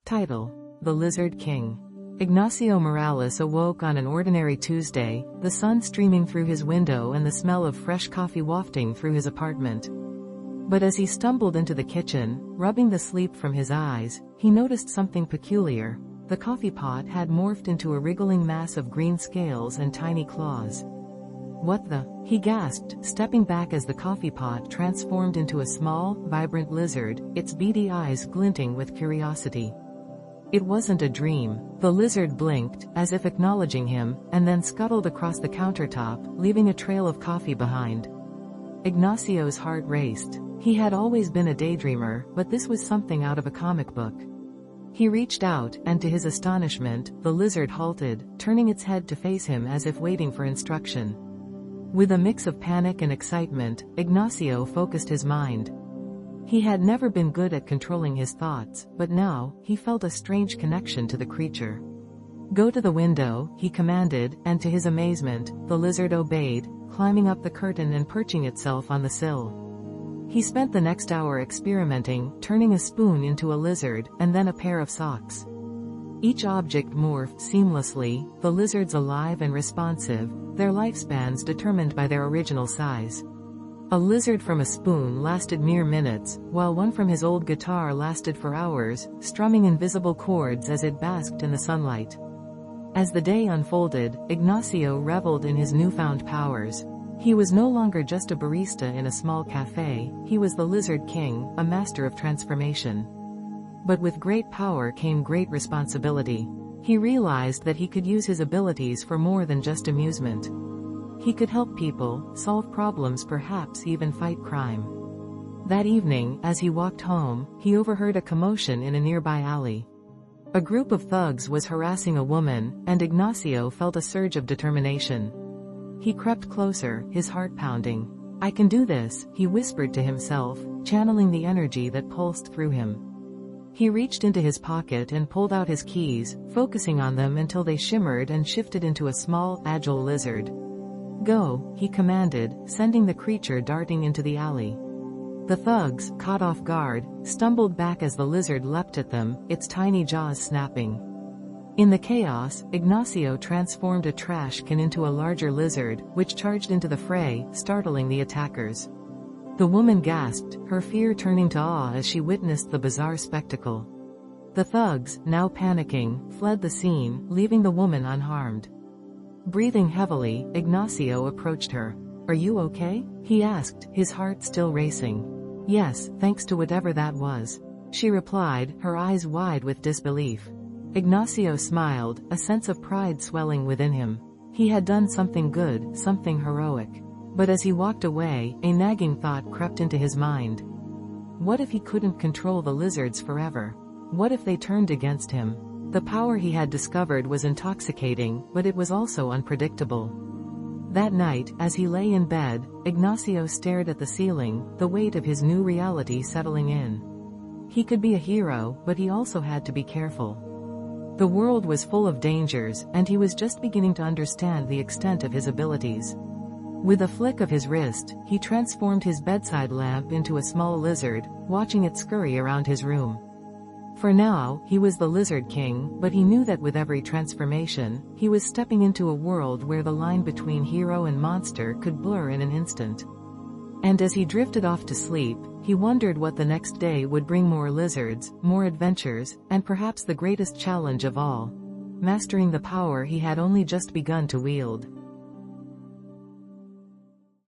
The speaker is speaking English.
Title: The Lizard King. Ignacio Morales awoke on an ordinary Tuesday, the sun streaming through his window and the smell of fresh coffee wafting through his apartment. But as he stumbled into the kitchen, rubbing the sleep from his eyes, he noticed something peculiar. The coffee pot had morphed into a wriggling mass of green scales and tiny claws. "What the?" he gasped, stepping back as the coffee pot transformed into a small, vibrant lizard, its beady eyes glinting with curiosity. It wasn't a dream. The lizard blinked, as if acknowledging him, and then scuttled across the countertop, leaving a trail of coffee behind. Ignacio's heart raced. He had always been a daydreamer, but this was something out of a comic book. He reached out, and to his astonishment, the lizard halted, turning its head to face him as if waiting for instruction. With a mix of panic and excitement, Ignacio focused his mind. He had never been good at controlling his thoughts, but now, he felt a strange connection to the creature. "Go to the window," he commanded, and to his amazement, the lizard obeyed, climbing up the curtain and perching itself on the sill. He spent the next hour experimenting, turning a spoon into a lizard, and then a pair of socks. Each object morphed seamlessly, the lizards alive and responsive, their lifespans determined by their original size. A lizard from a spoon lasted mere minutes, while one from his old guitar lasted for hours, strumming invisible chords as it basked in the sunlight. As the day unfolded, Ignacio reveled in his newfound powers. He was no longer just a barista in a small cafe, he was the Lizard King, a master of transformation. But with great power came great responsibility. He realized that he could use his abilities for more than just amusement. He could help people, solve problems, perhaps even fight crime. That evening, as he walked home, he overheard a commotion in a nearby alley. A group of thugs was harassing a woman, and Ignacio felt a surge of determination. He crept closer, his heart pounding. "I can do this," he whispered to himself, channeling the energy that pulsed through him. He reached into his pocket and pulled out his keys, focusing on them until they shimmered and shifted into a small, agile lizard. "Go," he commanded, sending the creature darting into the alley. The thugs, caught off guard, stumbled back as the lizard leapt at them, its tiny jaws snapping. In the chaos, Ignacio transformed a trash can into a larger lizard, which charged into the fray, startling the attackers. The woman gasped, her fear turning to awe as she witnessed the bizarre spectacle. The thugs, now panicking, fled the scene, leaving the woman unharmed. Breathing heavily, Ignacio approached her. "Are you okay?" he asked, his heart still racing. "Yes, thanks to whatever that was," she replied, her eyes wide with disbelief. Ignacio smiled, a sense of pride swelling within him. He had done something good, something heroic. But as he walked away, a nagging thought crept into his mind. What if he couldn't control the lizards forever? What if they turned against him? The power he had discovered was intoxicating, but it was also unpredictable. That night, as he lay in bed, Ignacio stared at the ceiling, the weight of his new reality settling in. He could be a hero, but he also had to be careful. The world was full of dangers, and he was just beginning to understand the extent of his abilities. With a flick of his wrist, he transformed his bedside lamp into a small lizard, watching it scurry around his room. For now, he was the Lizard King, but he knew that with every transformation, he was stepping into a world where the line between hero and monster could blur in an instant. And as he drifted off to sleep, he wondered what the next day would bring: more lizards, more adventures, and perhaps the greatest challenge of all: mastering the power he had only just begun to wield.